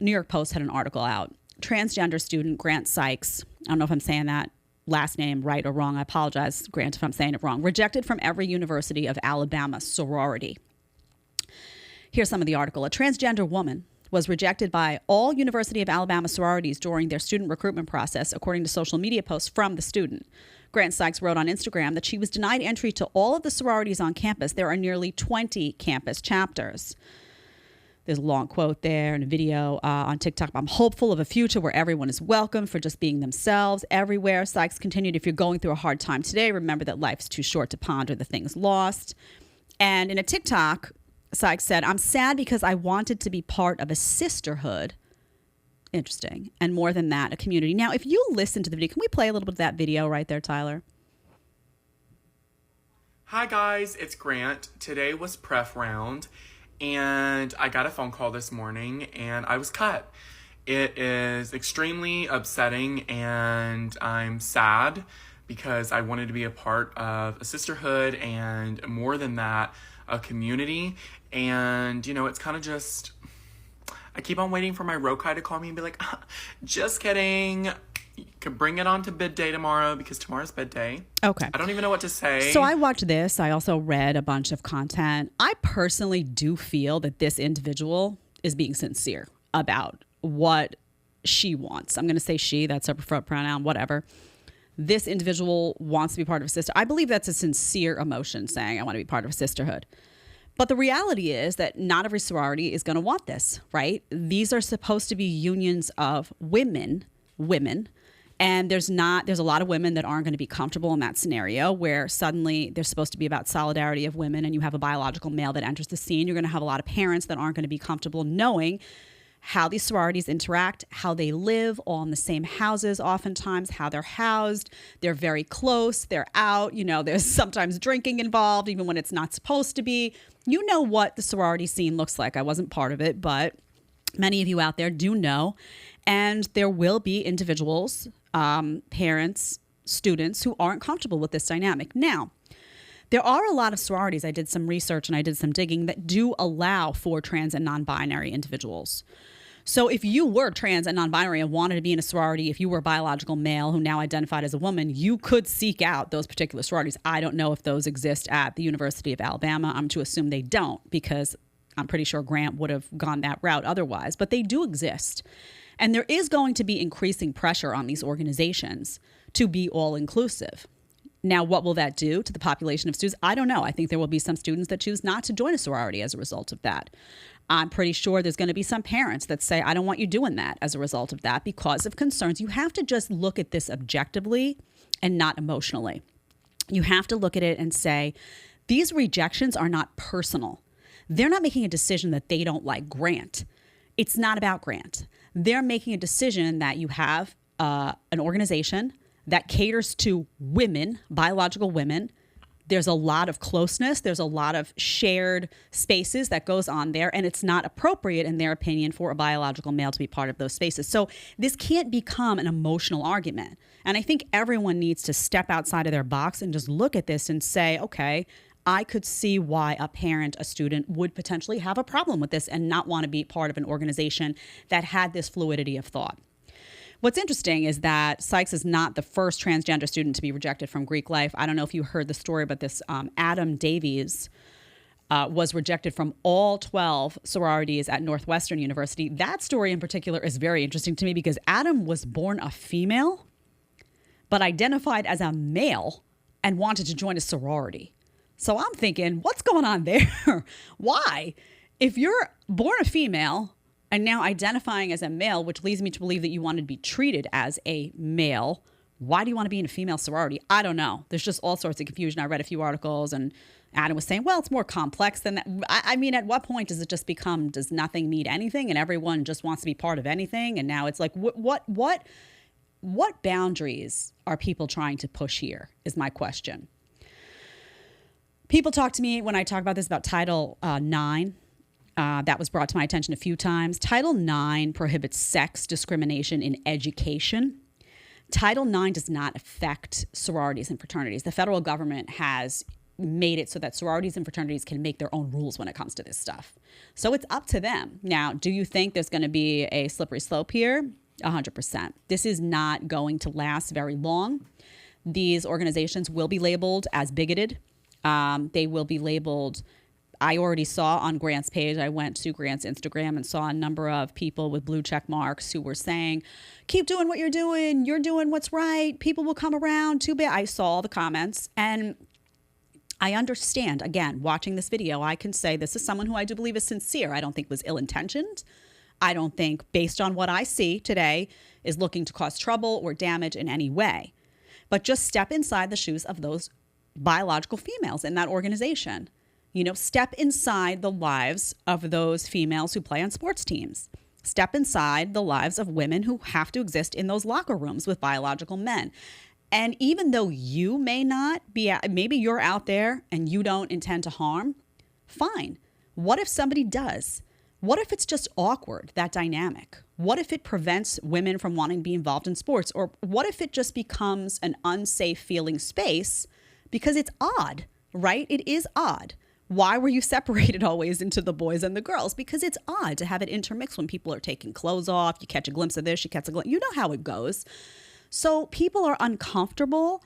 New York Post had an article out. Transgender student Grant Sykes, I don't know if I'm saying that last name right or wrong. I apologize, Grant, if I'm saying it wrong. Rejected from every University of Alabama sorority. Here's some of the article. A transgender woman was rejected by all University of Alabama sororities during their student recruitment process, according to social media posts from the student. Grant Sykes wrote on Instagram that she was denied entry to all of the sororities on campus. There are nearly 20 campus chapters. There's a long quote there and a video on TikTok. I'm hopeful of a future where everyone is welcome for just being themselves everywhere. Sykes continued, if you're going through a hard time today, remember that life's too short to ponder the things lost. And in a TikTok, Sykes said, I'm sad because I wanted to be part of a sisterhood. Interesting. And more than that, a community. Now, if you listen to the video, can we play a little bit of that video right there, Tyler? Hi guys, it's Grant. Today was pref round and I got a phone call this morning and I was cut. It is extremely upsetting and I'm sad because I wanted to be a part of a sisterhood and more than that, a community. And, you know, it's kind of just, I keep on waiting for my Rokai to call me and be like, just kidding. You can bring it on to bid day tomorrow because tomorrow's bid day. Okay. I don't even know what to say. So I watched this. I also read a bunch of content. I personally do feel that this individual is being sincere about what she wants. I'm going to say she, that's her preferred pronoun, whatever. This individual wants to be part of a sister. I believe that's a sincere emotion saying, I want to be part of a sisterhood. But the reality is that not every sorority is going to want this, right? These are supposed to be unions of women. And there's a lot of women that aren't going to be comfortable in that scenario where suddenly they're supposed to be about solidarity of women and you have a biological male that enters the scene. You're going to have a lot of parents that aren't going to be comfortable knowing how these sororities interact, how they live, all in the same houses oftentimes, how they're housed. They're very close. They're out. You know, there's sometimes drinking involved, even when it's not supposed to be. You know what the sorority scene looks like. I wasn't part of it, but many of you out there do know. And there will be individuals, parents, students who aren't comfortable with this dynamic. Now, there are a lot of sororities, I did some research and I did some digging, that do allow for trans and non-binary individuals. So if you were trans and non-binary and wanted to be in a sorority, if you were a biological male who now identified as a woman, you could seek out those particular sororities. I don't know if those exist at the University of Alabama. I'm to assume they don't because I'm pretty sure Grant would have gone that route otherwise, but they do exist. And there is going to be increasing pressure on these organizations to be all-inclusive. Now, what will that do to the population of students? I don't know. I think there will be some students that choose not to join a sorority as a result of that. I'm pretty sure there's going to be some parents that say, I don't want you doing that as a result of that because of concerns. You have to just look at this objectively and not emotionally. You have to look at it and say, these rejections are not personal. They're not making a decision that they don't like Grant. It's not about Grant. They're making a decision that you have an organization that caters to women, biological women. There's a lot of closeness. There's a lot of shared spaces that goes on there, and it's not appropriate, in their opinion, for a biological male to be part of those spaces. So this can't become an emotional argument. And I think everyone needs to step outside of their box and just look at this and say, okay, I could see why a parent, a student would potentially have a problem with this and not want to be part of an organization that had this fluidity of thought. What's interesting is that Sykes is not the first transgender student to be rejected from Greek life. I don't know if you heard the story, but this Adam Davies was rejected from all 12 sororities at Northwestern University. That story in particular is very interesting to me because Adam was born a female, but identified as a male and wanted to join a sorority. So I'm thinking, what's going on there? Why? If you're born a female and now identifying as a male, which leads me to believe that you want to be treated as a male, why do you want to be in a female sorority? I don't know. There's just all sorts of confusion. I read a few articles and Adam was saying, well, it's more complex than that. I mean, at what point does it just become, does nothing mean anything and everyone just wants to be part of anything? And now it's like, what boundaries are people trying to push here is my question. People talk to me when I talk about this about Title IX. That was brought to my attention a few times. Title IX prohibits sex discrimination in education. Title IX does not affect sororities and fraternities. The federal government has made it so that sororities and fraternities can make their own rules when it comes to this stuff. So it's up to them. Now, do you think there's going to be a slippery slope here? 100%. This is not going to last very long. These organizations will be labeled as bigoted. They will be labeled. I already saw on Grant's page, I went to Grant's Instagram and saw a number of people with blue check marks who were saying, keep doing what you're doing what's right, people will come around, too bad. I saw all the comments, and I understand. Again, watching this video, I can say this is someone who I do believe is sincere. I don't think was ill-intentioned. I don't think, based on what I see today, is looking to cause trouble or damage in any way. But just step inside the shoes of those biological females in that organization. You know, step inside the lives of those females who play on sports teams. Step inside the lives of women who have to exist in those locker rooms with biological men. And even though you may not be, maybe you're out there and you don't intend to harm, fine. What if somebody does? What if it's just awkward, that dynamic? What if it prevents women from wanting to be involved in sports? Or what if it just becomes an unsafe feeling space because it's odd, right? It is odd. Why were you separated always into the boys and the girls? Because it's odd to have it intermixed when people are taking clothes off. You catch a glimpse of this, you catch a glimpse. You know how it goes. So people are uncomfortable.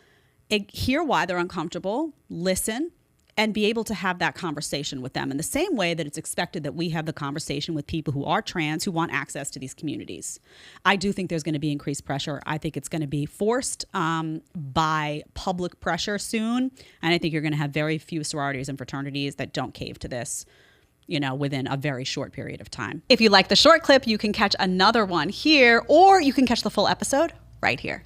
Hear why they're uncomfortable. Listen. And be able to have that conversation with them in the same way that it's expected that we have the conversation with people who are trans, who want access to these communities. I do think there's going to be increased pressure. I think it's going to be forced by public pressure soon. And I think you're going to have very few sororities and fraternities that don't cave to this, you know, within a very short period of time. If you like the short clip, you can catch another one here, or you can catch the full episode right here.